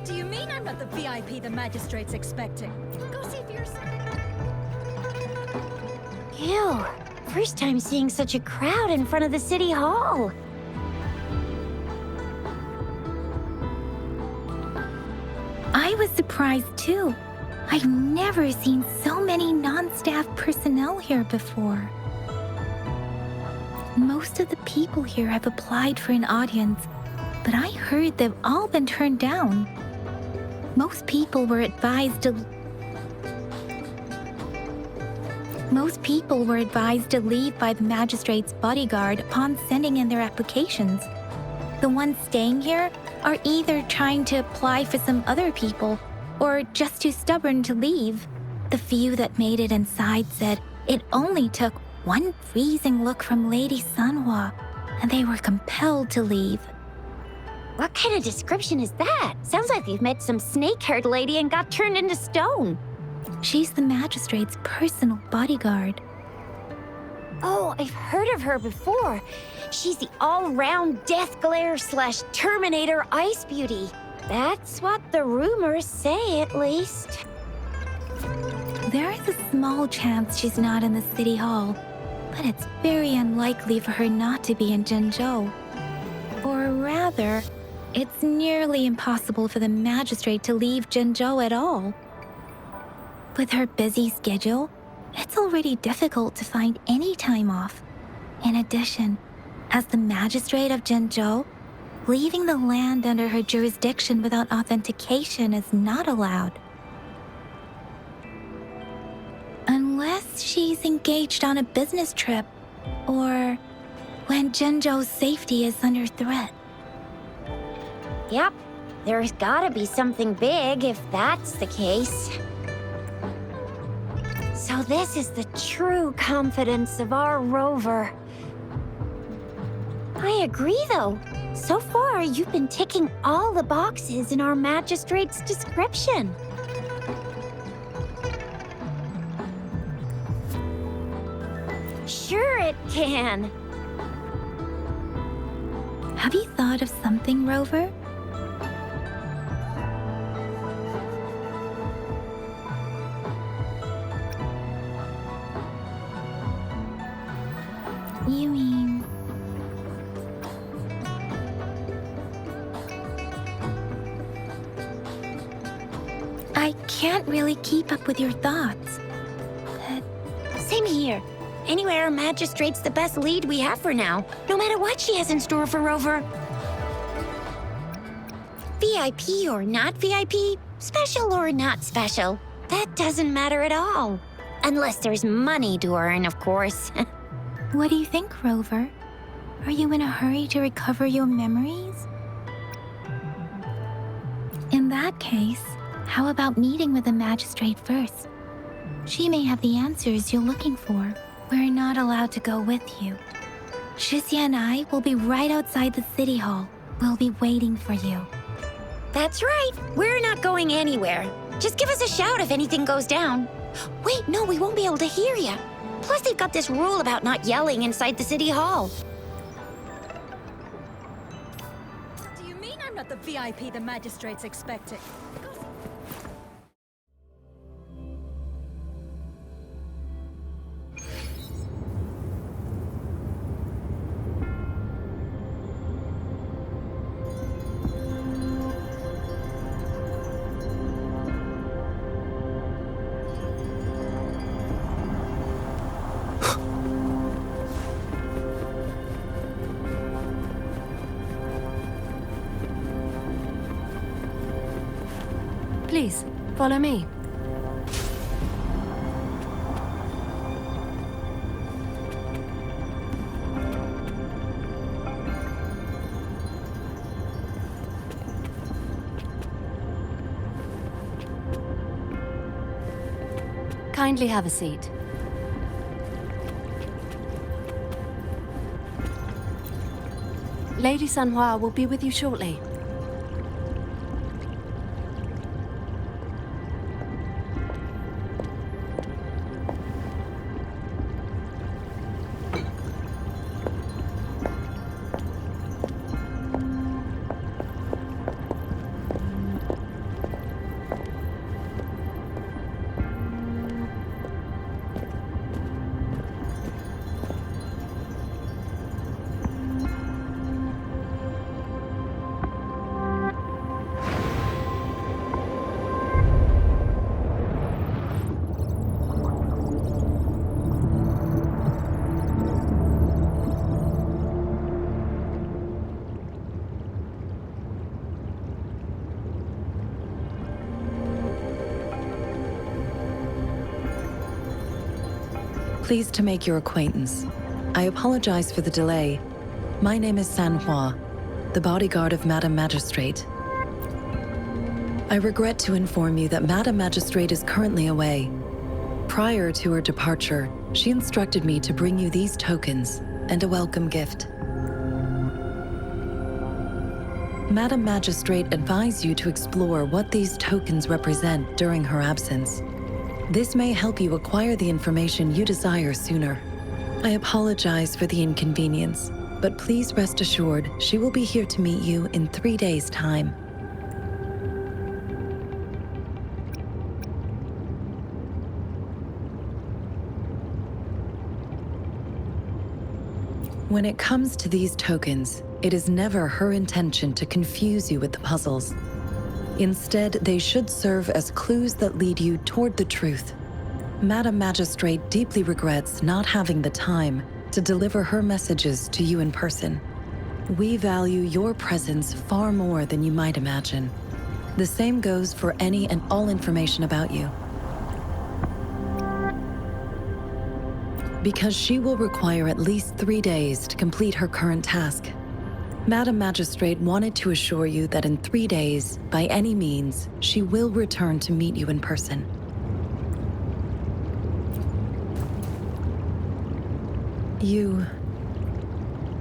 Do you mean I'm not the VIP the magistrate's expecting? Go see for yourself. Ew. First time seeing such a crowd in front of the city hall. I was surprised too. I've never seen so many non-staff personnel here before. Most of the people here have applied for an audience, but I heard they've all been turned down. Most people were advised to leave by the magistrate's bodyguard upon sending in their applications. The ones staying here are either trying to apply for some other people or just too stubborn to leave. The few that made it inside said it only took one freezing look from Lady Sanhua, and they were compelled to leave. What kind of description is that? Sounds like you've met some snake-haired lady and got turned into stone. She's the magistrate's personal bodyguard. Oh, I've heard of her before. She's the all-round Death Glare / Terminator Ice Beauty. That's what the rumors say, at least. There is a small chance she's not in the city hall, but it's very unlikely for her not to be in Zhengzhou. Or rather, it's nearly impossible for the magistrate to leave Zhengzhou at all. With her busy schedule, it's already difficult to find any time off. In addition, as the magistrate of Zhengzhou, leaving the land under her jurisdiction without authentication is not allowed. Unless she's engaged on a business trip, or when Zhengzhou's safety is under threat. Yep, there's gotta be something big if that's the case. So this is the true confidence of our rover. I agree, though. So far, you've been ticking all the boxes in our magistrate's description. Sure it can. Have you thought of something, Rover? You mean... I can't really keep up with your thoughts. Same here. Anyway, our magistrate's the best lead we have for now, no matter what she has in store for Rover. VIP or not VIP, special or not special, that doesn't matter at all. Unless there's money to earn, of course. What do you think, Rover? Are you in a hurry to recover your memories? In that case, how about meeting with the magistrate first? She may have the answers you're looking for. We're not allowed to go with you. Shixia and I will be right outside the city hall. We'll be waiting for you. That's right. We're not going anywhere. Just give us a shout if anything goes down. Wait, no, we won't be able to hear you. Plus, they've got this rule about not yelling inside the city hall. Do you mean I'm not the VIP the magistrate's expecting? Please, follow me. Kindly have a seat. Lady Sanhua will be with you shortly. Pleased to make your acquaintance. I apologize for the delay. My name is Sanhua, the bodyguard of Madam Magistrate. I regret to inform you that Madam Magistrate is currently away. Prior to her departure, she instructed me to bring you these tokens and a welcome gift. Madam Magistrate advised you to explore what these tokens represent during her absence. This may help you acquire the information you desire sooner. I apologize for the inconvenience, but please rest assured she will be here to meet you in 3 days' time. When it comes to these tokens, it is never her intention to confuse you with the puzzles. Instead, they should serve as clues that lead you toward the truth. Madam Magistrate deeply regrets not having the time to deliver her messages to you in person. We value your presence far more than you might imagine. The same goes for any and all information about you. Because she will require at least 3 days to complete her current task. Madam Magistrate wanted to assure you that in 3 days, by any means, she will return to meet you in person.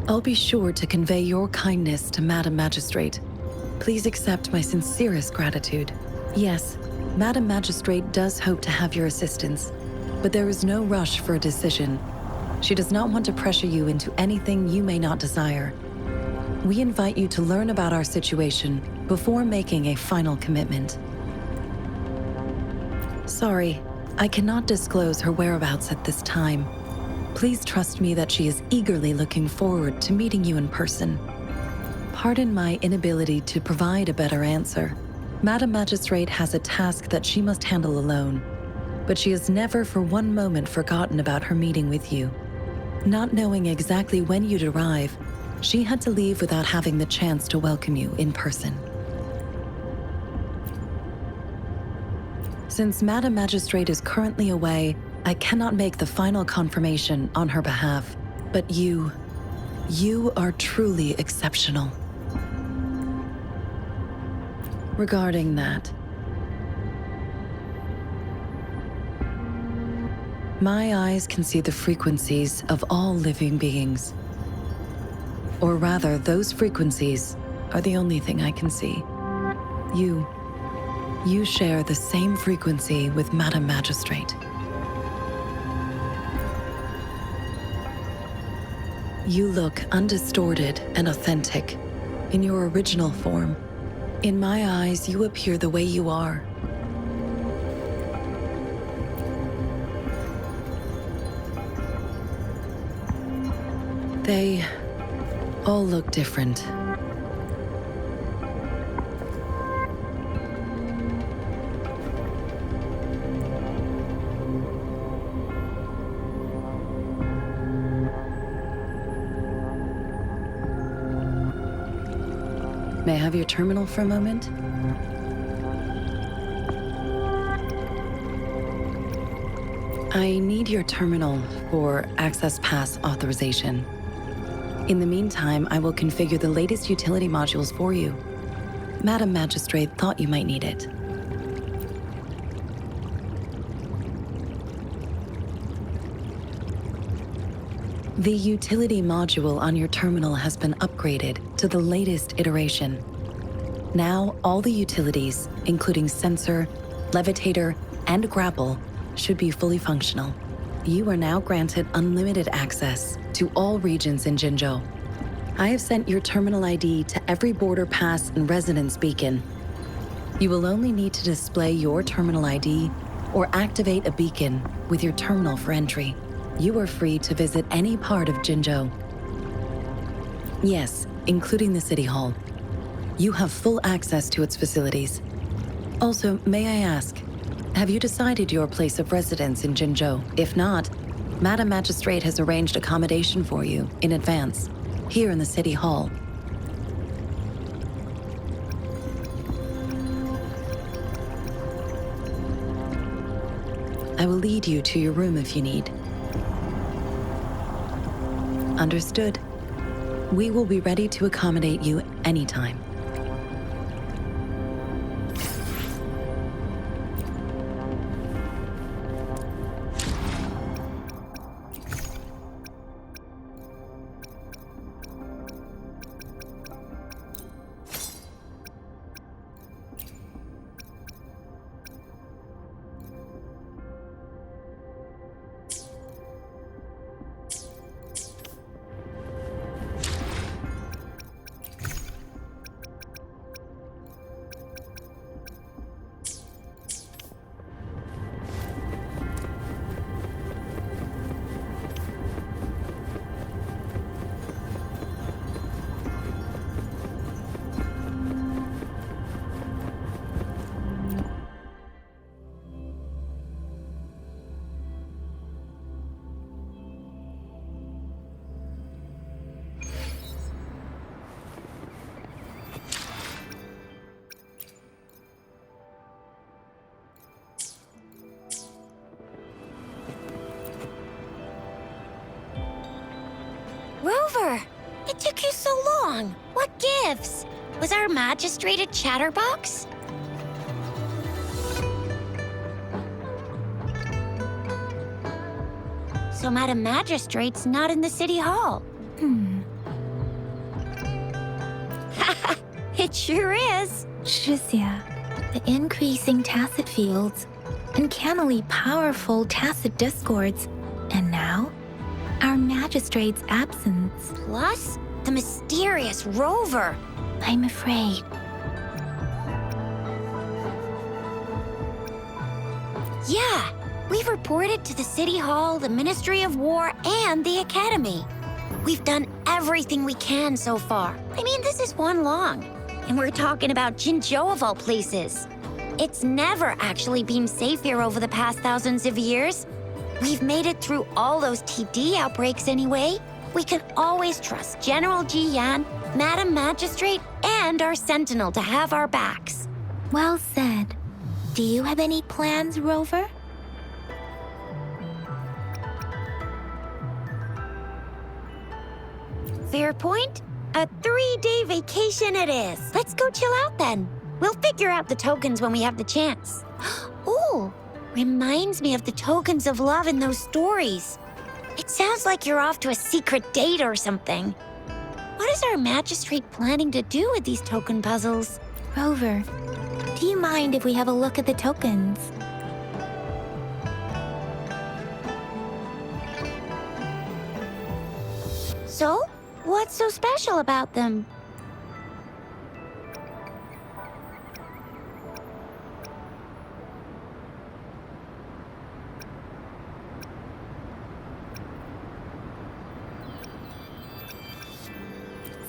I'll be sure to convey your kindness to Madam Magistrate. Please accept my sincerest gratitude. Yes, Madam Magistrate does hope to have your assistance, but there is no rush for a decision. She does not want to pressure you into anything you may not desire. We invite you to learn about our situation before making a final commitment. Sorry, I cannot disclose her whereabouts at this time. Please trust me that she is eagerly looking forward to meeting you in person. Pardon my inability to provide a better answer. Madam Magistrate has a task that she must handle alone, but she has never for one moment forgotten about her meeting with you. Not knowing exactly when you'd arrive, she had to leave without having the chance to welcome you in person. Since Madam Magistrate is currently away, I cannot make the final confirmation on her behalf, but you are truly exceptional. Regarding that, my eyes can see the frequencies of all living beings. Or rather, those frequencies are the only thing I can see. You share the same frequency with Madam Magistrate. You look undistorted and authentic in your original form. In my eyes, you appear the way you are. They all look different. May I have your terminal for a moment? I need your terminal for Access Pass authorization. In the meantime, I will configure the latest utility modules for you. Madam Magistrate thought you might need it. The utility module on your terminal has been upgraded to the latest iteration. Now, all the utilities, including sensor, levitator, and grapple, should be fully functional. You are now granted unlimited access to all regions in Jinzhou. I have sent your terminal ID to every border pass and residence beacon. You will only need to display your terminal ID or activate a beacon with your terminal for entry. You are free to visit any part of Jinzhou. Yes, including the City Hall. You have full access to its facilities. Also, may I ask, have you decided your place of residence in Jinzhou? If not, Madam Magistrate has arranged accommodation for you in advance, here in the City Hall. I will lead you to your room if you need. Understood. We will be ready to accommodate you anytime. Rover! It took you so long! What gives? Was our magistrate a chatterbox? So Madam Magistrate's not in the City Hall. It sure is. Shizia, the increasing tacit fields, uncannily powerful tacit discords, and now, our magistrate's absence. Plus, the mysterious Rover. I'm afraid. Yeah, we've reported to the City Hall, the Ministry of War, and the Academy. We've done everything we can so far. I mean, this is one long. And we're talking about Jinzhou of all places. It's never actually been safe here over the past thousands of years. We've made it through all those TD outbreaks anyway. We can always trust General Ji Yan, Madam Magistrate, and our Sentinel to have our backs. Well said. Do you have any plans, Rover? Fair point. A 3-day vacation it is. Let's go chill out then. We'll figure out the tokens when we have the chance. Ooh, reminds me of the tokens of love in those stories. It sounds like you're off to a secret date or something. What is our magistrate planning to do with these token puzzles? Rover, do you mind if we have a look at the tokens? So, what's so special about them?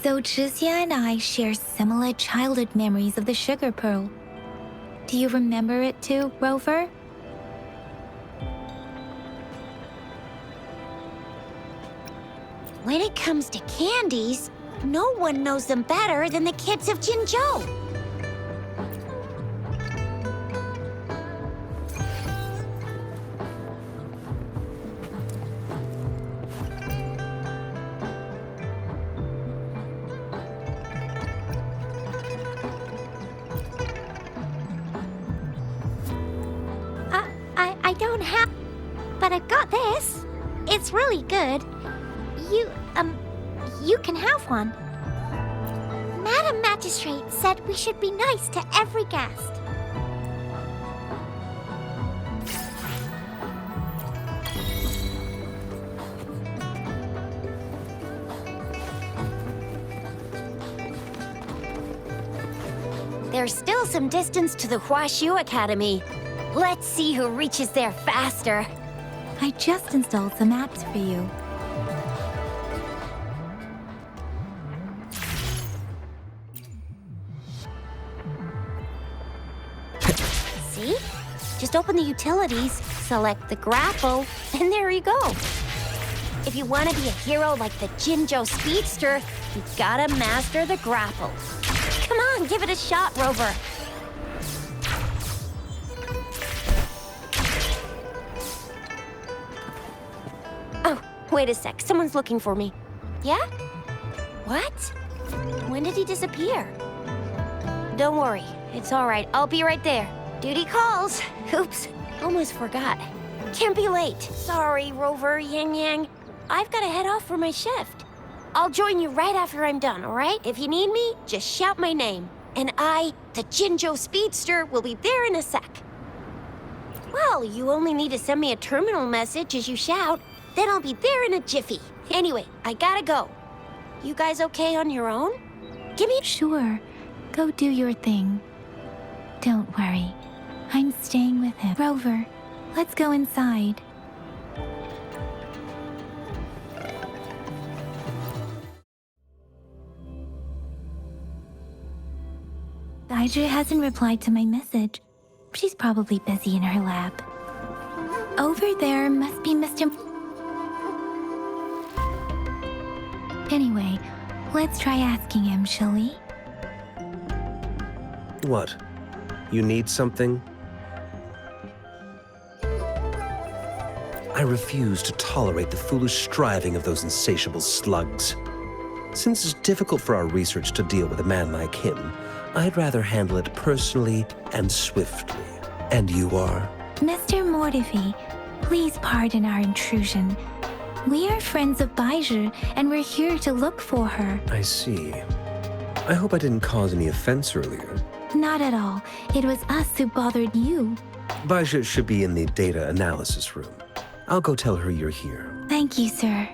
So Chixia and I share similar childhood memories of the sugar pearl. Do you remember it too, Rover? When it comes to candies, no one knows them better than the kids of Jinzhou. I don't have... But I've got this. It's really good. You can have one. Madam Magistrate said we should be nice to every guest. There's still some distance to the Huaxiu Academy. Let's see who reaches there faster. I just installed some apps for you. See? Just open the utilities, select the grapple, and there you go. If you want to be a hero like the Jinzhou Speedster, you gotta master the grapple. Come on, give it a shot, Rover. Oh, wait a sec. Someone's looking for me. Yeah? What? When did he disappear? Don't worry. It's all right. I'll be right there. Duty calls. Oops. Almost forgot. Can't be late. Sorry, Rover, Yang Yang. I've got to head off for my shift. I'll join you right after I'm done, all right? If you need me, just shout my name. And I, the Jinjo Speedster, will be there in a sec. Well, you only need to send me a terminal message as you shout. Then I'll be there in a jiffy. Anyway, I gotta go. You guys okay on your own? Give me... Sure. Go do your thing. Don't worry. I'm staying with him. Rover, let's go inside. Aija hasn't replied to my message. She's probably busy in her lab. Over there must be Mr. Anyway, let's try asking him, shall we? What? You need something? I refuse to tolerate the foolish striving of those insatiable slugs. Since it's difficult for our research to deal with a man like him, I'd rather handle it personally and swiftly. And you are? Mr. Mortifi, please pardon our intrusion. We are friends of Baiju, and we're here to look for her. I see. I hope I didn't cause any offense earlier. Not at all. It was us who bothered you. Baija should be in the data analysis room. I'll go tell her you're here. Thank you, sir.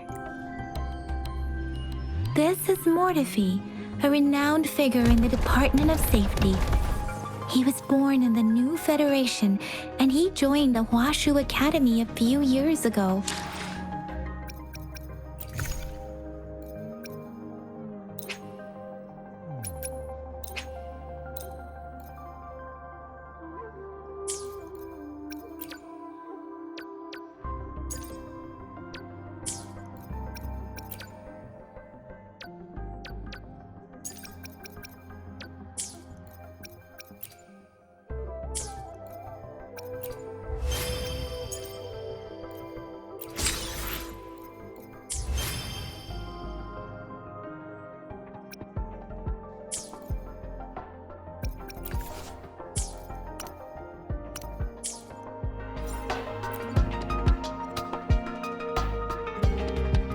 This is Mortifi, a renowned figure in the Department of Safety. He was born in the new Federation, and he joined the Washu Academy a few years ago.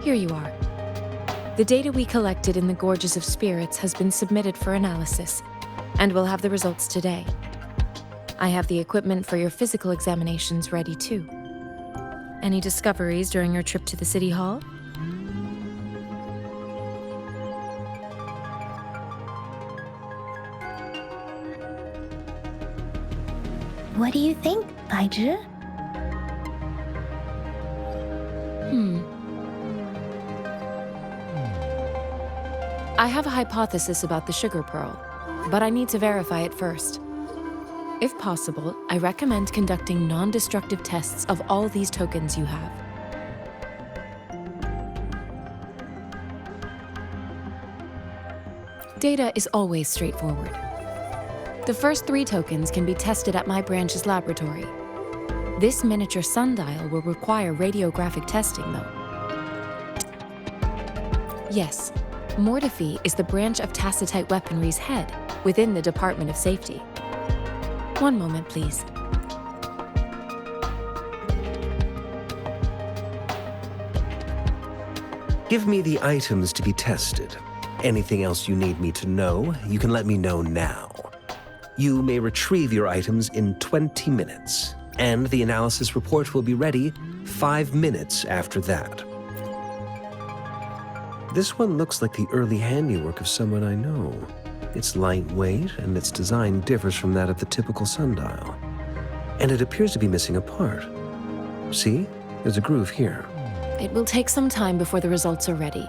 Here you are. The data we collected in the Gorges of Spirits has been submitted for analysis, and we'll have the results today. I have the equipment for your physical examinations ready too. Any discoveries during your trip to the City Hall? What do you think, Baiju? I have a hypothesis about the sugar pearl, but I need to verify it first. If possible, I recommend conducting non-destructive tests of all these tokens you have. Data is always straightforward. The first 3 tokens can be tested at my branch's laboratory. This miniature sundial will require radiographic testing, though. Yes, Mortifi is the branch of Tacitite Weaponry's head within the Department of Safety. One moment, please. Give me the items to be tested. Anything else you need me to know, you can let me know now. You may retrieve your items in 20 minutes, and the analysis report will be ready 5 minutes after that. This one looks like the early handiwork of someone I know. It's lightweight, and its design differs from that of the typical sundial. And it appears to be missing a part. See? There's a groove here. It will take some time before the results are ready.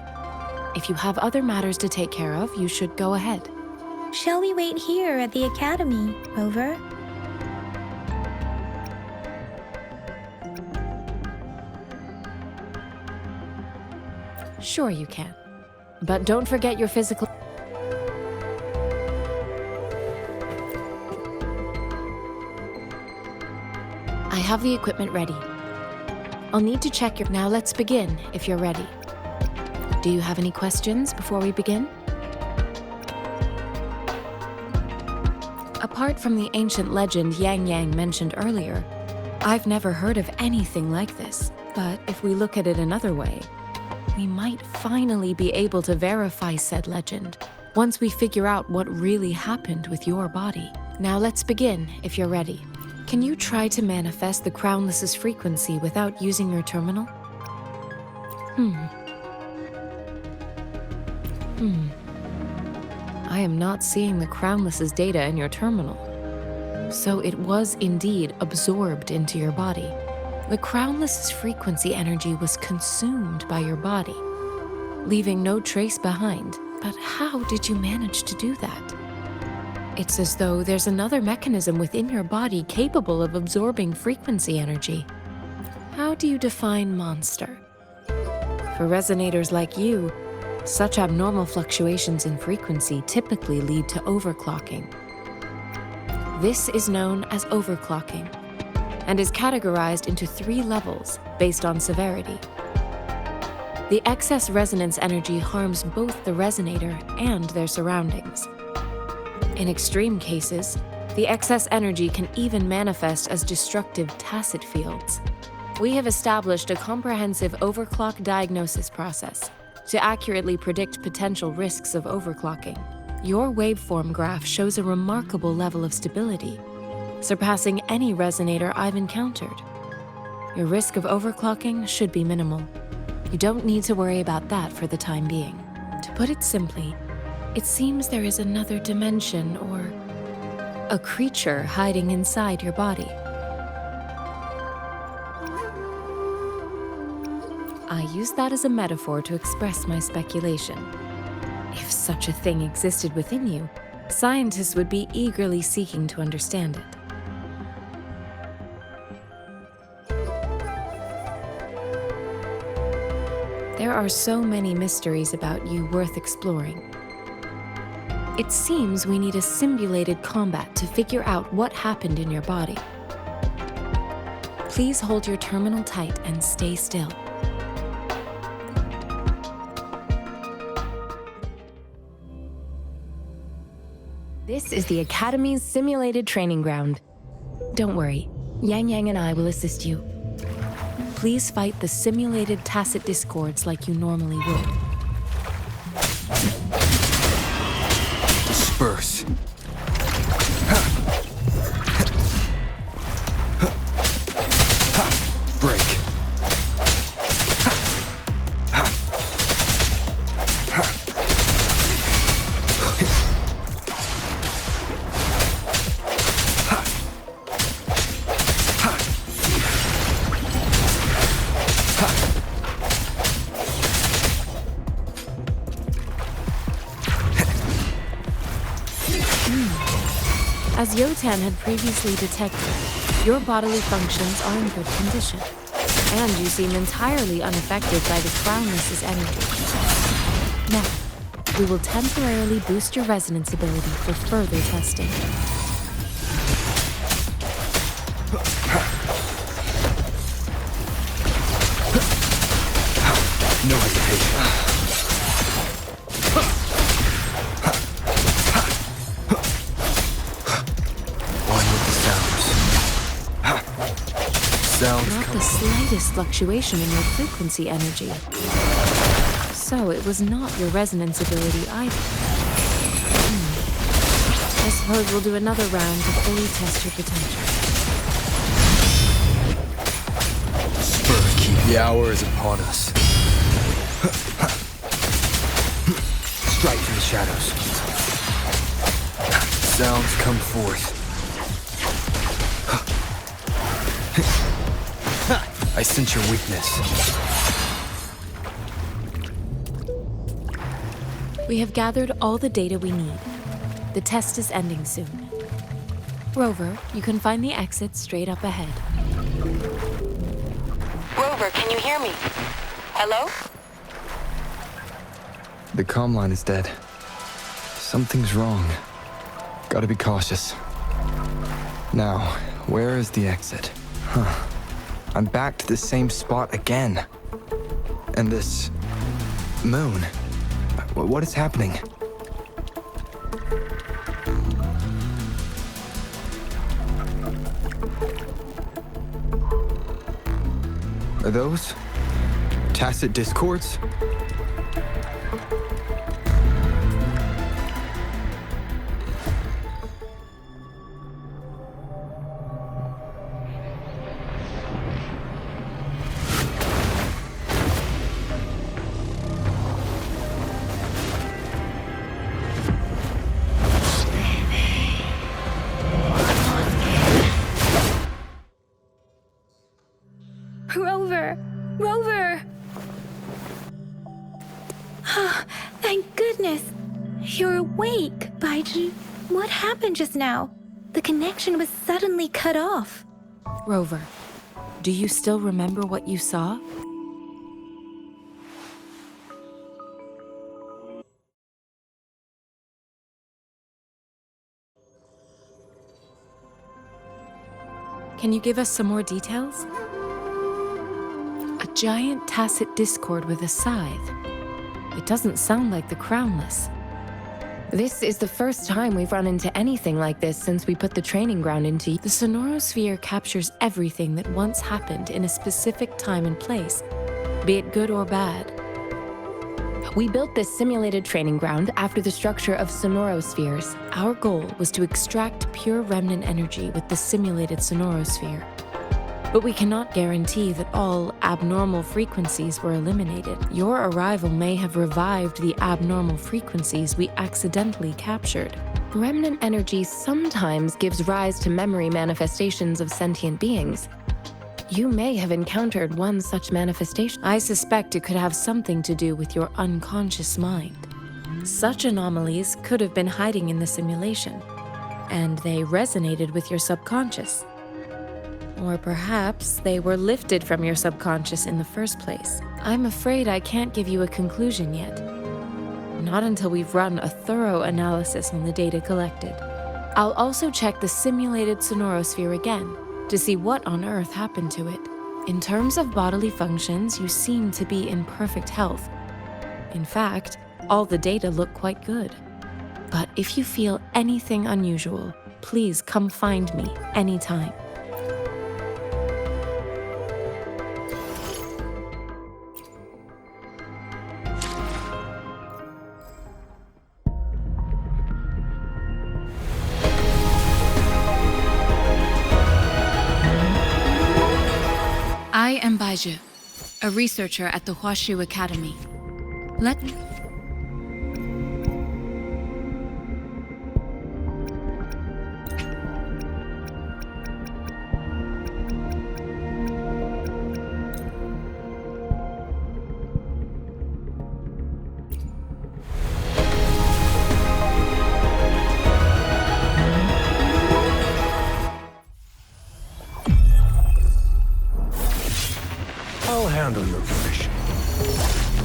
If you have other matters to take care of, you should go ahead. Shall we wait here at the Academy, Rover? Sure you can. But don't forget your physical... I have the equipment ready. I'll need to check your... Now let's begin, if you're ready. Do you have any questions before we begin? Apart from the ancient legend Yang Yang mentioned earlier, I've never heard of anything like this. But if we look at it another way, we might finally be able to verify said legend once we figure out what really happened with your body. Now let's begin, if you're ready. Can you try to manifest the Crownless's frequency without using your terminal? I am not seeing the Crownless's data in your terminal. So it was indeed absorbed into your body. The Crownless's frequency energy was consumed by your body, leaving no trace behind. But how did you manage to do that? It's as though there's another mechanism within your body capable of absorbing frequency energy. How do you define monster? For resonators like you, such abnormal fluctuations in frequency typically lead to overclocking. This is known as overclocking and is categorized into 3 levels based on severity. The excess resonance energy harms both the resonator and their surroundings. In extreme cases, the excess energy can even manifest as destructive tacit fields. We have established a comprehensive overclock diagnosis process to accurately predict potential risks of overclocking. Your waveform graph shows a remarkable level of stability, surpassing any resonator I've encountered. Your risk of overclocking should be minimal. You don't need to worry about that for the time being. To put it simply, it seems there is another dimension or a creature hiding inside your body. I use that as a metaphor to express my speculation. If such a thing existed within you, scientists would be eagerly seeking to understand it. There are so many mysteries about you worth exploring. It seems we need a simulated combat to figure out what happened in your body. Please hold your terminal tight and stay still. This is the Academy's simulated training ground. Don't worry, Yang Yang and I will assist you. Please fight the simulated tacit discords like you normally would. Disperse. Break. As Yotan had previously detected, your bodily functions are in good condition, and you seem entirely unaffected by the Crownless's energy. Now, we will temporarily boost your resonance ability for further testing. No hesitation. Not the slightest fluctuation in your frequency energy. So it was not your resonance ability either. I suppose we'll do another round to fully test your potential. Spur key. The hour is upon us. Strike from the shadows. Sounds come forth. I sense your weakness. We have gathered all the data we need. The test is ending soon. Rover, you can find the exit straight up ahead. Rover, can you hear me? Hello? The comm line is dead. Something's wrong. Gotta be cautious. Now, where is the exit? I'm back to the same spot again. And this Moon, what is happening? Are those tacit discords? Rover! Rover! Thank goodness! You're awake, Baiji. What happened just now? The connection was suddenly cut off. Rover, do you still remember what you saw? Can you give us some more details? A giant tacit discord with a scythe. It doesn't sound like the Crownless. This is the first time we've run into anything like this since we put the training ground into. The Sonorosphere captures everything that once happened in a specific time and place, be it good or bad. We built this simulated training ground after the structure of Sonorospheres. Our goal was to extract pure remnant energy with the simulated Sonorosphere. But we cannot guarantee that all abnormal frequencies were eliminated. Your arrival may have revived the abnormal frequencies we accidentally captured. Remnant energy sometimes gives rise to memory manifestations of sentient beings. You may have encountered one such manifestation. I suspect it could have something to do with your unconscious mind. Such anomalies could have been hiding in the simulation, and they resonated with your subconscious. Or perhaps they were lifted from your subconscious in the first place. I'm afraid I can't give you a conclusion yet. Not until we've run a thorough analysis on the data collected. I'll also check the simulated Sonorosphere again to see what on earth happened to it. In terms of bodily functions, you seem to be in perfect health. In fact, all the data look quite good. But if you feel anything unusual, please come find me anytime. I am Baiju, a researcher at the Huashu Academy. Let me... I'll handle your permission.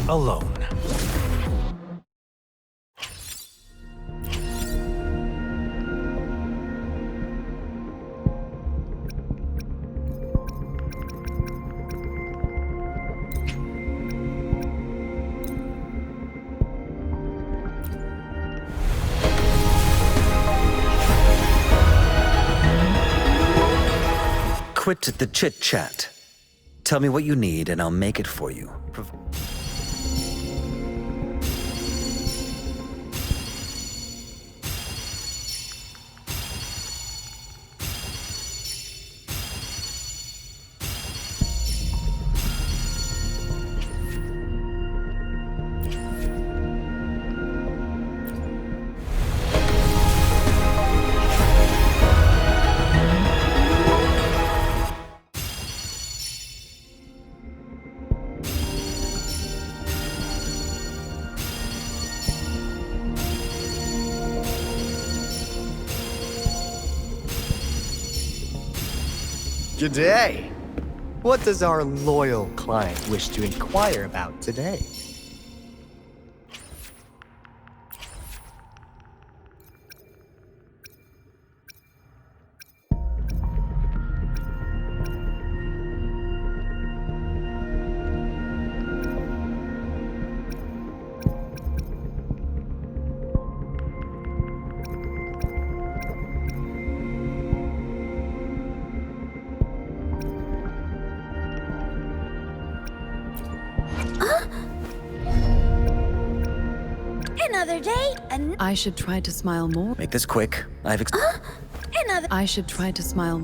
Alone. Quit the chit-chat. Tell me what you need and I'll make it for you. G'day! What does our loyal client wish to inquire about today? Another day, I should try to smile more. Make this quick. another. I should try to smile.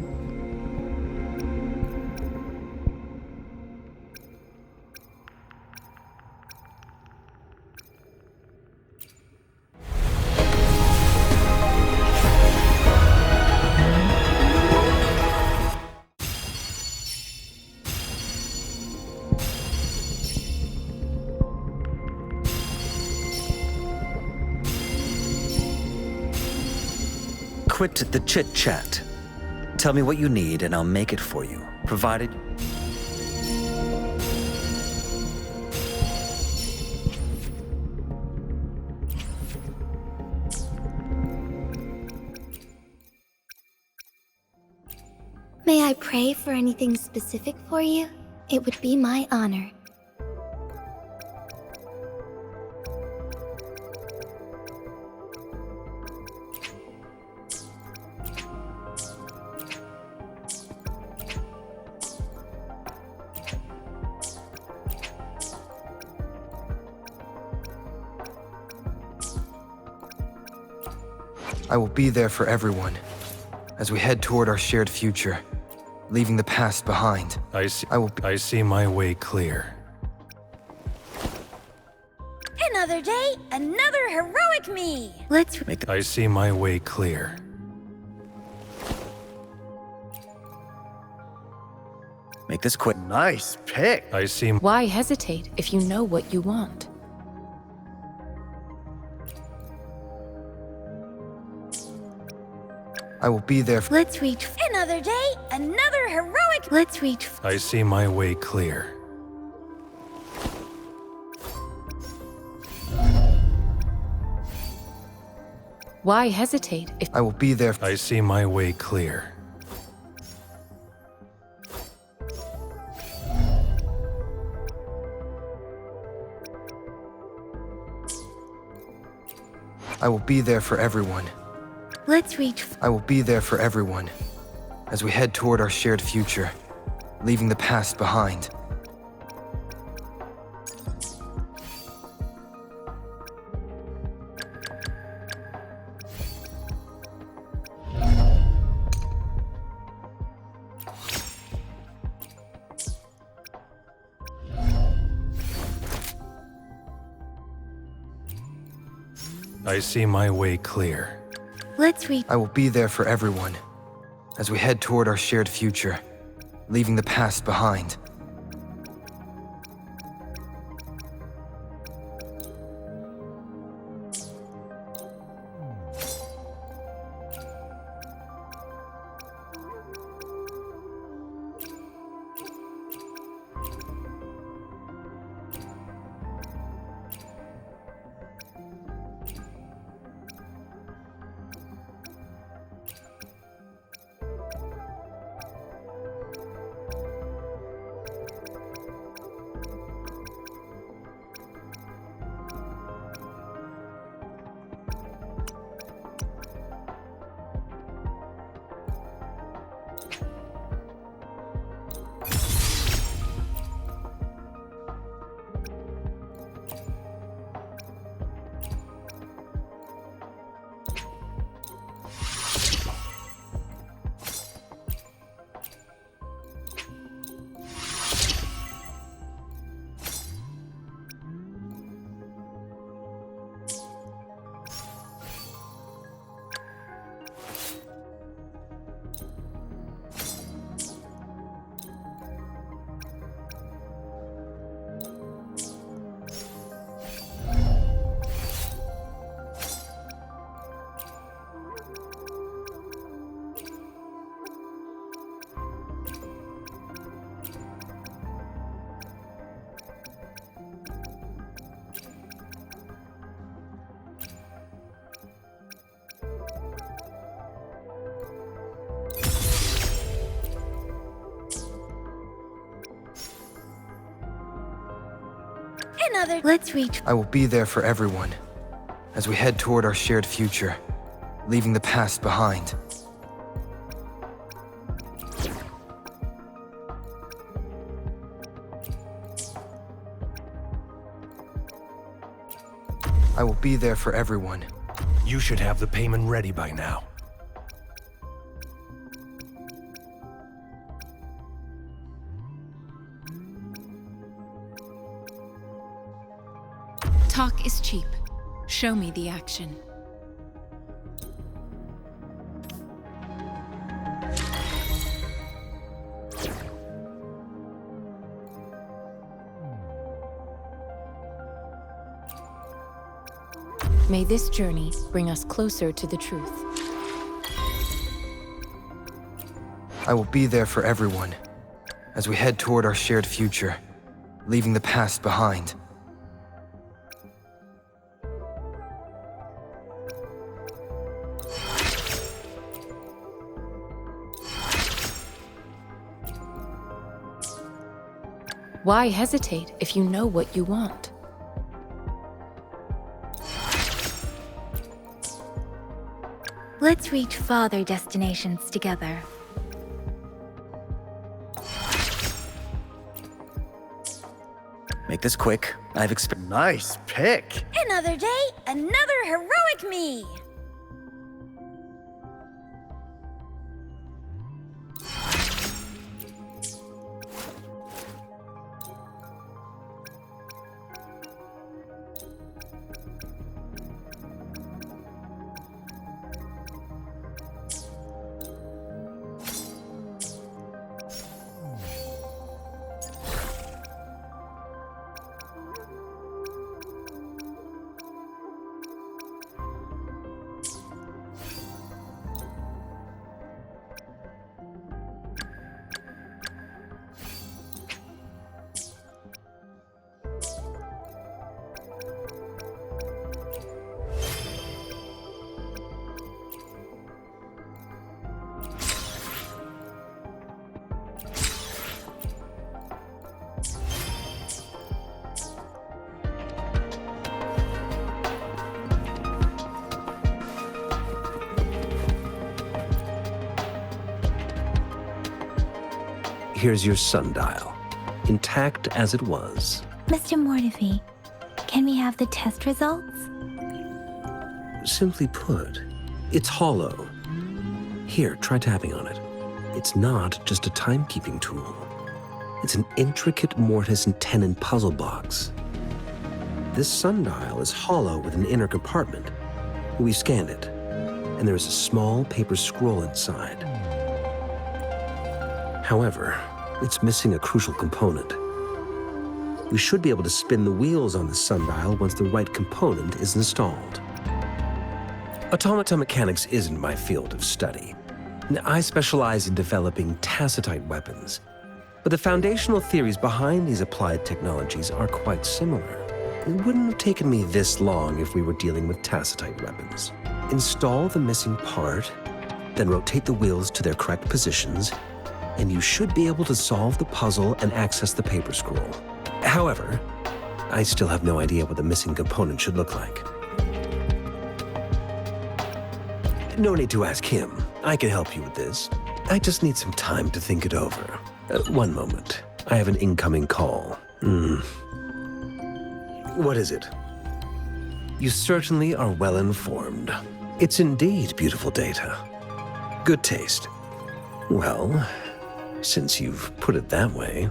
Quit the chit-chat. Tell me what you need and I'll make it for you, provided... May I pray for anything specific for you? It would be my honor. I will be there for everyone as we head toward our shared future, leaving the past behind. I see my way clear. Another day, another heroic me. I see my way clear. Make this quick. Nice pick. I see... Why hesitate if you know what you want? I will be there. Let's reach. Another day, another heroic. Let's reach. I see my way clear. Why hesitate if... I will be there. I see my way clear. I will be there for everyone. Let's reach. I will be there for everyone as we head toward our shared future, leaving the past behind. I see my way clear. Let's reach. I will be there for everyone as we head toward our shared future, leaving the past behind. Another. Let's reach. I will be there for everyone as we head toward our shared future, leaving the past behind. I will be there for everyone. You should have the payment ready by now. Talk is cheap. Show me the action. May this journey bring us closer to the truth. I will be there for everyone as we head toward our shared future, leaving the past behind. Why hesitate if you know what you want? Let's reach farther destinations together. Make this quick. I've experienced. Nice pick. Another day, another heroic me! Here's your sundial, intact as it was. Mr. Mortefi, can we have the test results? Simply put, it's hollow. Here, try tapping on it. It's not just a timekeeping tool. It's an intricate mortise and tenon puzzle box. This sundial is hollow with an inner compartment. We scanned it, and there is a small paper scroll inside. However, it's missing a crucial component. We should be able to spin the wheels on the sundial once the right component is installed. Automata mechanics isn't my field of study. I specialize in developing tacitite weapons, but the foundational theories behind these applied technologies are quite similar. It wouldn't have taken me this long if we were dealing with tacitite weapons. Install the missing part, then rotate the wheels to their correct positions, and you should be able to solve the puzzle and access the paper scroll. However, I still have no idea what the missing component should look like. No need to ask him. I can help you with this. I just need some time to think it over. One moment. I have an incoming call. What is it? You certainly are well informed. It's indeed beautiful data. Good taste. Well, since you've put it that way.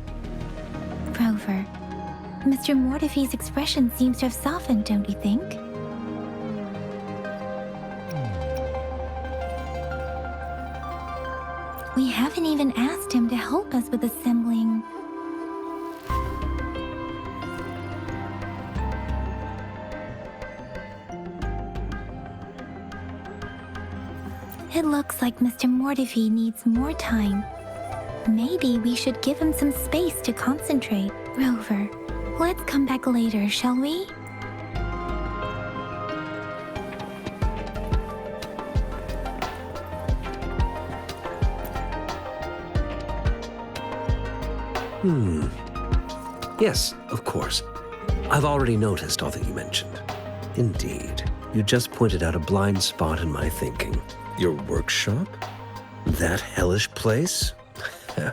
Rover, Mr. Mortefi's expression seems to have softened, don't you think? We haven't even asked him to help us with assembling. It looks like Mr. Mortefi needs more time. Maybe we should give him some space to concentrate. Rover, let's come back later, shall we? Yes, of course. I've already noticed all that you mentioned. Indeed, you just pointed out a blind spot in my thinking. Your workshop? That hellish place?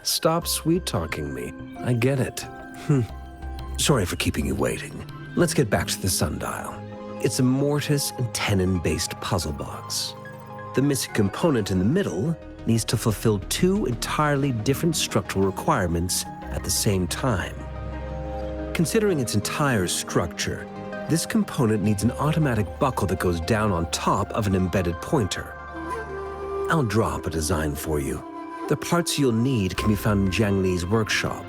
Stop sweet-talking me. I get it. Sorry for keeping you waiting. Let's get back to the sundial. It's a mortise and tenon-based puzzle box. The missing component in the middle needs to fulfill two entirely different structural requirements at the same time. Considering its entire structure, this component needs an automatic buckle that goes down on top of an embedded pointer. I'll draw up a design for you. The parts you'll need can be found in Jiang Li's workshop.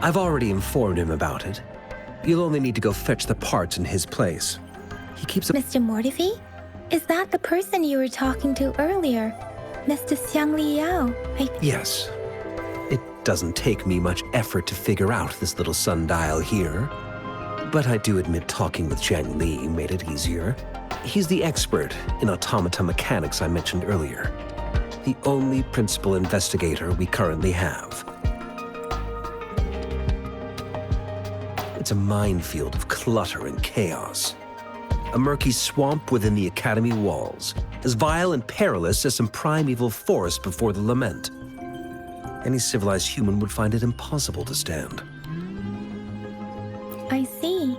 I've already informed him about it. You'll only need to go fetch the parts in his place. He keeps a— Mr. Mortefi? Is that the person you were talking to earlier? Mr. Xiang Liao, Yes. It doesn't take me much effort to figure out this little sundial here. But I do admit talking with Jiang Li made it easier. He's the expert in automata mechanics I mentioned earlier. The only principal investigator we currently have. It's a minefield of clutter and chaos. A murky swamp within the Academy walls, as vile and perilous as some primeval forest before the lament. Any civilized human would find it impossible to stand. I see.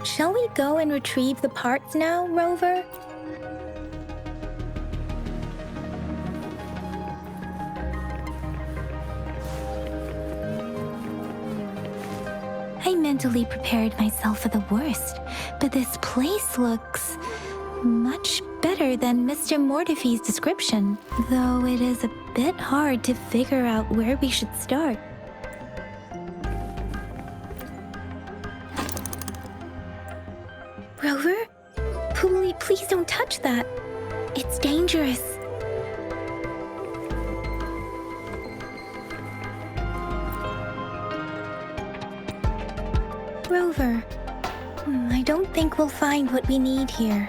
Shall we go and retrieve the parts now, Rover? I mentally prepared myself for the worst, but this place looks much better than Mr. Mortefi's description, though it is a bit hard to figure out where we should start. Rover? Please don't touch that. It's dangerous. Rover, I don't think we'll find what we need here.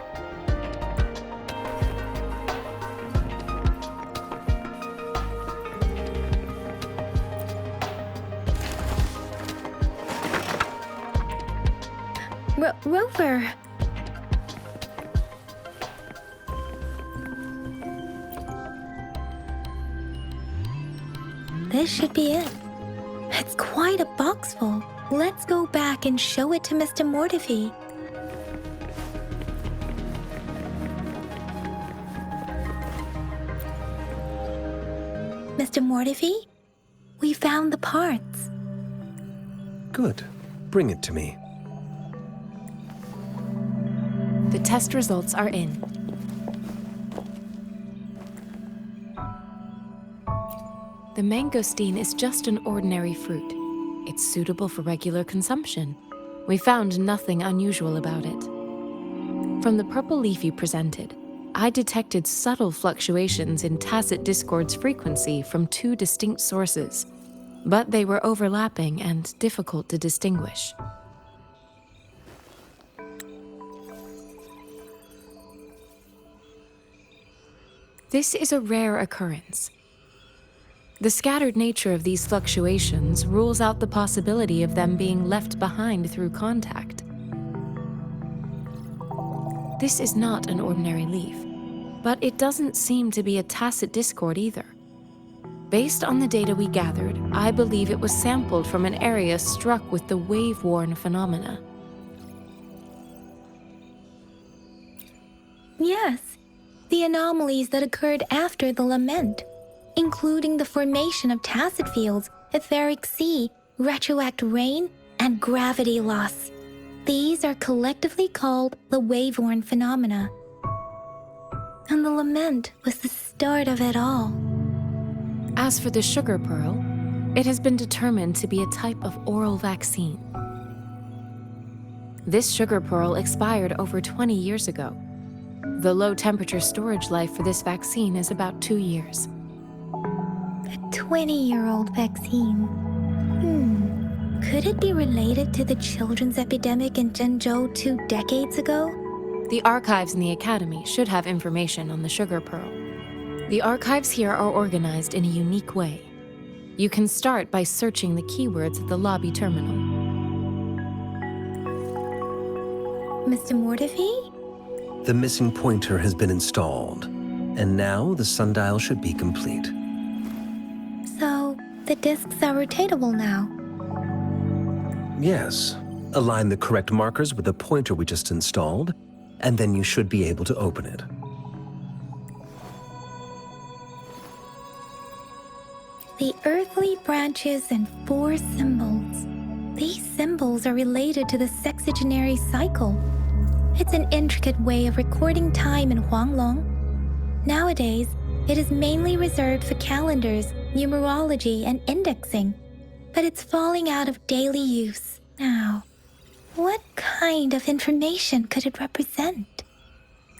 Rover! This should be it. It's quite a box full. Let's go back and show it to Mr. Mortefi. Mr. Mortefi, we found the parts. Good. Bring it to me. The test results are in. The mangosteen is just an ordinary fruit. It's suitable for regular consumption. We found nothing unusual about it. From the purple leaf you presented, I detected subtle fluctuations in tacit discord's frequency from two distinct sources, but they were overlapping and difficult to distinguish. This is a rare occurrence. The scattered nature of these fluctuations rules out the possibility of them being left behind through contact. This is not an ordinary leaf, but it doesn't seem to be a tacit discord either. Based on the data we gathered, I believe it was sampled from an area struck with the wave-worn phenomena. Yes, the anomalies that occurred after the lament, including the formation of tacit fields, etheric sea, retroact rain, and gravity loss. These are collectively called the wave-worn phenomena. And the lament was the start of it all. As for the sugar pearl, it has been determined to be a type of oral vaccine. This sugar pearl expired over 20 years ago. The low-temperature storage life for this vaccine is about 2 years. A 20-year-old vaccine. Could it be related to the children's epidemic in Zhengzhou 2 decades ago? The archives in the Academy should have information on the sugar pearl. The archives here are organized in a unique way. You can start by searching the keywords at the lobby terminal. Mr. Mortefi? The missing pointer has been installed, and now the sundial should be complete. So, the discs are rotatable now? Yes. Align the correct markers with the pointer we just installed, and then you should be able to open it. The earthly branches and 4 symbols. These symbols are related to the sexagenary cycle. It's an intricate way of recording time in Huanglong. Nowadays, it is mainly reserved for calendars, numerology, and indexing, but it's falling out of daily use now. What kind of information could it represent?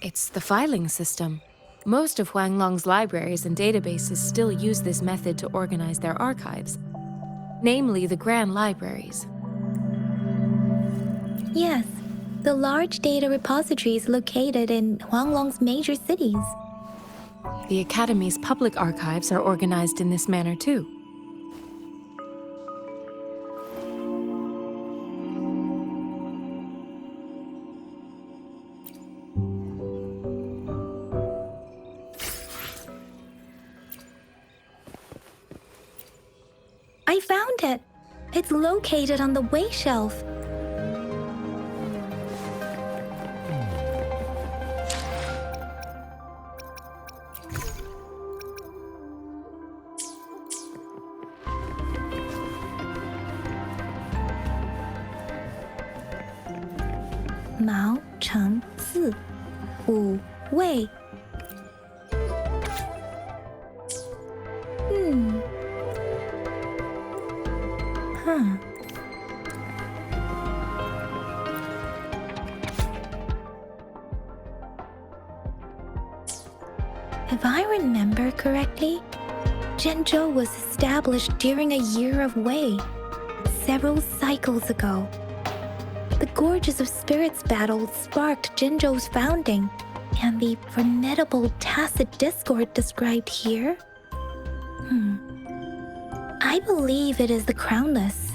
It's the filing system. Most of Huanglong's libraries and databases still use this method to organize their archives, namely the Grand Libraries. Yes, the large data repositories located in Huanglong's major cities. The Academy's public archives are organized in this manner too. I found it! It's located on the way shelf. Mao Cheng Zi, Wu Wei. If I remember correctly, Zhenzhou was established during a year of Wei, several cycles ago. The Gorges of Spirits battle sparked Zhenzhou's founding, and the formidable tacit discord described here? I believe it is the Crownless.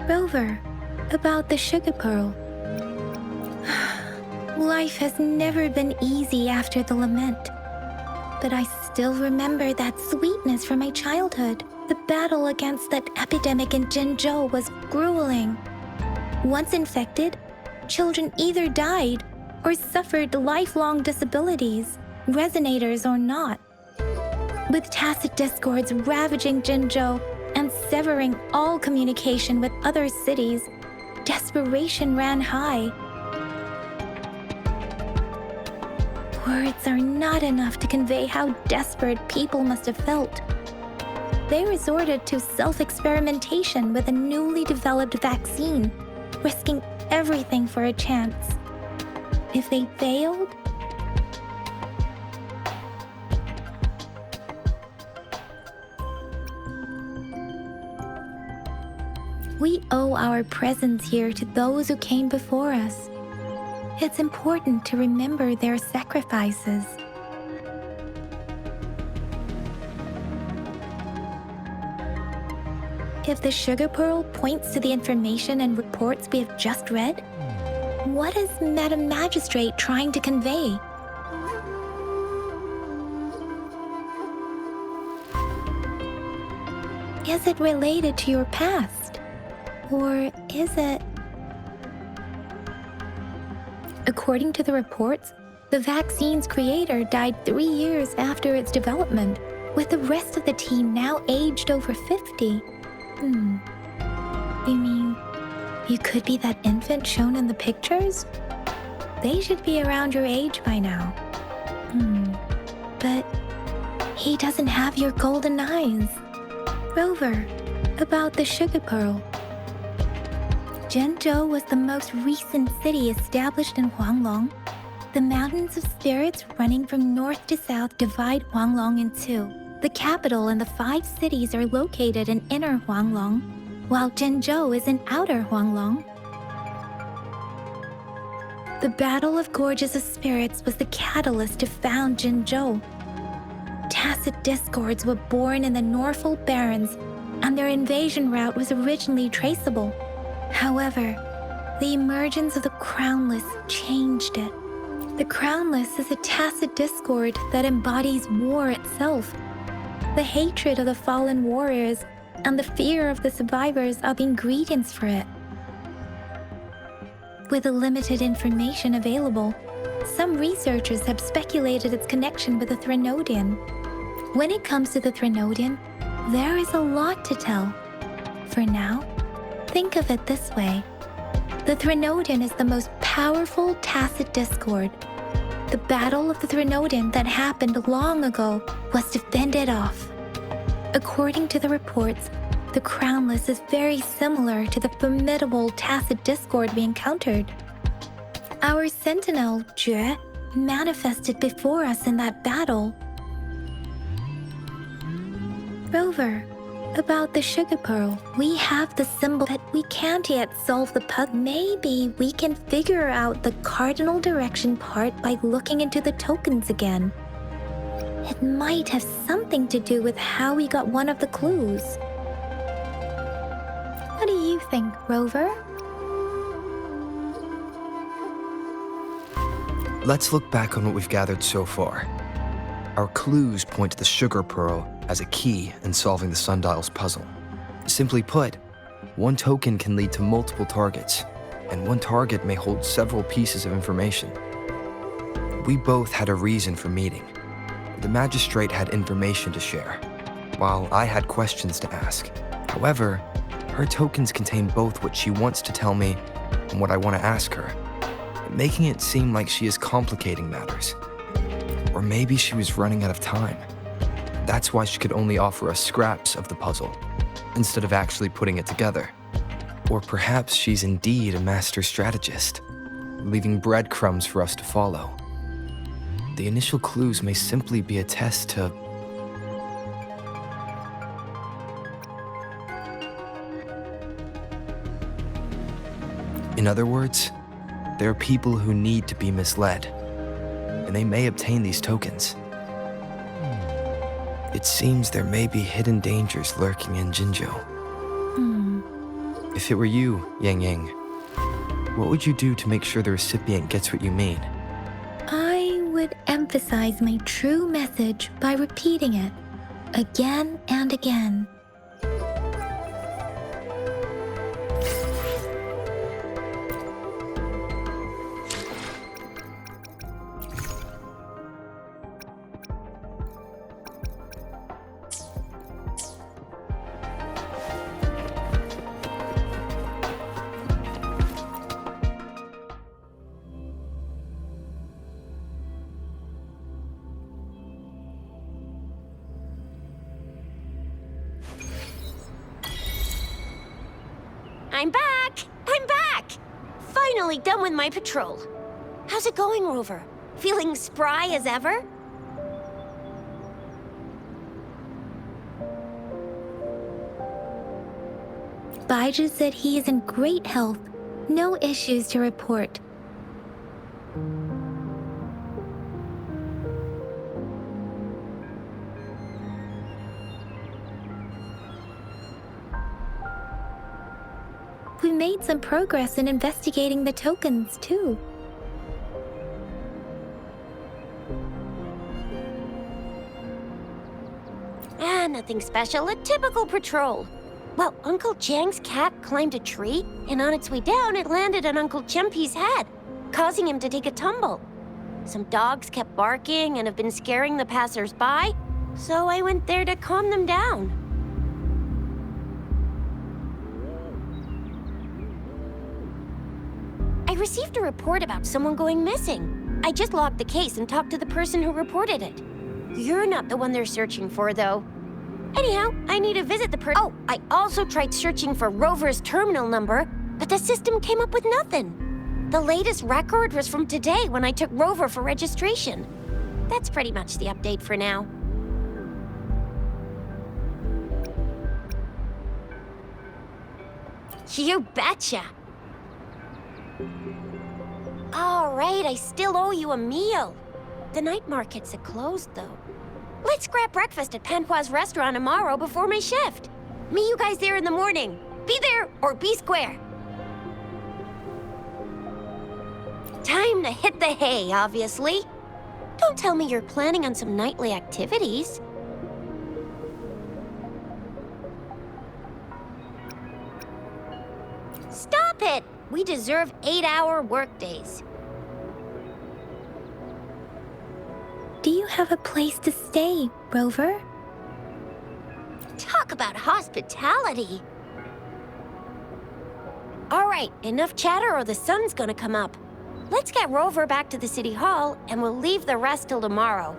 Rover, about the sugar pearl. Life has never been easy after the lament. But I still remember that sweetness from my childhood. The battle against that epidemic in Zhenzhou was grueling. Once infected, children either died or suffered lifelong disabilities, resonators or not. With tacit discords ravaging Zhenzhou and severing all communication with other cities, desperation ran high. Words are not enough to convey how desperate people must have felt. They resorted to self-experimentation with a newly developed vaccine, risking everything for a chance. If they failed, we owe our presence here to those who came before us. It's important to remember their sacrifices. If the sugar pearl points to the information and reports we have just read, what is Madam Magistrate trying to convey? Is it related to your past? Or is it... According to the reports, the vaccine's creator died 3 years after its development, with the rest of the team now aged over 50. You mean, you could be that infant shown in the pictures? They should be around your age by now. But he doesn't have your golden eyes. Rover, about the sugar pearl. Zhenzhou was the most recent city established in Huanglong. The mountains of spirits running from north to south divide Huanglong in two. The capital and the 5 cities are located in inner Huanglong, while Zhenzhou is in outer Huanglong. The Battle of Gorges of Spirits was the catalyst to found Zhenzhou. Tacit discords were born in the Norfolk Barrens, and their invasion route was originally traceable. However, the emergence of the Crownless changed it. The Crownless is a tacit discord that embodies war itself. The hatred of the fallen warriors and the fear of the survivors are the ingredients for it. With the limited information available, some researchers have speculated its connection with the Threnodian. When it comes to the Threnodian, there is a lot to tell. For now, think of it this way. The Threnodian is the most powerful tacit discord. The Battle of the Threnodian that happened long ago was to fend it off. According to the reports, the Crownless is very similar to the formidable tacit discord we encountered. Our sentinel, Jue, manifested before us in that battle. Rover, about the sugar pearl, we have the symbol, but we can't yet solve the puzzle. Maybe we can figure out the cardinal direction part by looking into the tokens again. It might have something to do with how we got one of the clues. What do you think, Rover? Let's look back on what we've gathered so far. Our clues point to the sugar pearl as a key in solving the Sundial's puzzle. Simply put, one token can lead to multiple targets, and one target may hold several pieces of information. We both had a reason for meeting. The magistrate had information to share, while I had questions to ask. However, her tokens contain both what she wants to tell me and what I want to ask her, making it seem like she is complicating matters. Or maybe she was running out of time. That's why she could only offer us scraps of the puzzle, instead of actually putting it together. Or perhaps she's indeed a master strategist, leaving breadcrumbs for us to follow. The initial clues may simply be a test to... In other words, there are people who need to be misled, and they may obtain these tokens. It seems there may be hidden dangers lurking in Jinzhou. If it were you, Yang Yang, what would you do to make sure the recipient gets what you mean? I would emphasize my true message by repeating it again and again. I'm back! I'm back! Finally done with my patrol. How's it going, Rover? Feeling spry as ever? Baiju said he is in great health. No issues to report. We made some progress in investigating the tokens, too. Nothing special, a typical patrol. Well, Uncle Chang's cat climbed a tree, and on its way down, it landed on Uncle Chempi's head, causing him to take a tumble. Some dogs kept barking and have been scaring the passers-by, so I went there to calm them down. I received a report about someone going missing. I just logged the case and talked to the person who reported it. You're not the one they're searching for, though. Anyhow, I need to visit the person. Oh, I also tried searching for Rover's terminal number, but the system came up with nothing. The latest record was from today when I took Rover for registration. That's pretty much the update for now. You betcha. All right, I still owe you a meal. The night markets are closed, though. Let's grab breakfast at Panhua's restaurant tomorrow before my shift. Meet you guys there in the morning. Be there or be square. Time to hit the hay, obviously. Don't tell me you're planning on some nightly activities. Stop it! We deserve 8-hour workdays. Do you have a place to stay, Rover? Talk about hospitality. All right, enough chatter or the sun's gonna come up. Let's get Rover back to the City Hall, and we'll leave the rest till tomorrow.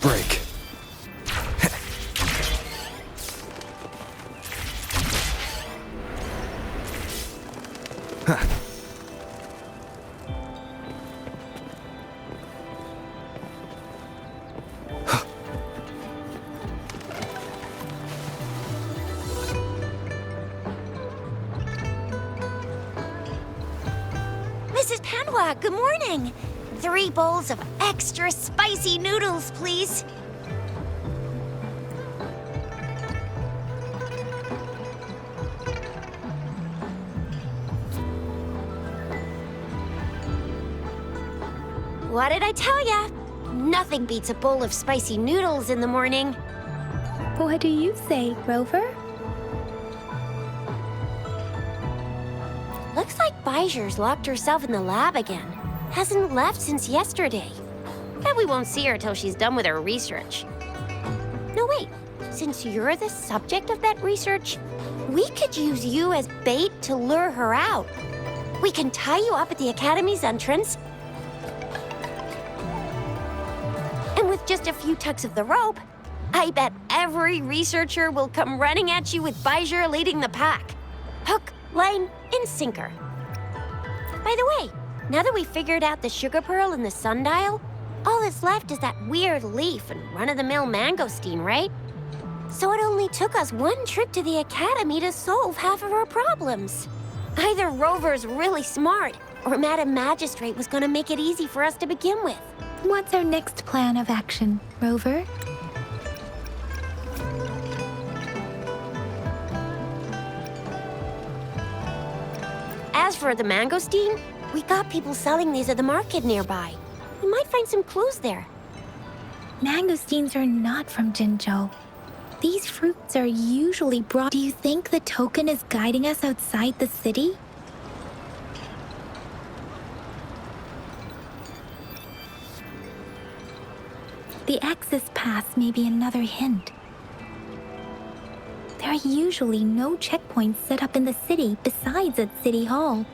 Break. Mrs. Panwa, good morning. 3 bowls of extra spicy noodles, please. What did I tell ya? Nothing beats a bowl of spicy noodles in the morning. What do you say, Rover? Looks like Bijur's locked herself in the lab again. Hasn't left since yesterday. Bet we won't see her till she's done with her research. No, wait. Since you're the subject of that research, we could use you as bait to lure her out. We can tie you up at the Academy's entrance, and with just a few tugs of the rope, I bet every researcher will come running at you with Bijur leading the pack. Hook, line, and sinker. By the way, now that we figured out the sugar pearl and the sundial, all that's left is that weird leaf and run-of-the-mill mangosteen, right? So it only took us 1 trip to the Academy to solve half of our problems. Either Rover's really smart, or Madam Magistrate was gonna make it easy for us to begin with. What's our next plan of action, Rover? As for the mangosteen, we got people selling these at the market nearby. We might find some clues there. Mangosteens are not from Jinzhou. These fruits are usually brought. Do you think the token is guiding us outside the city? The access pass may be another hint. There are usually no checkpoints set up in the city besides at City Hall.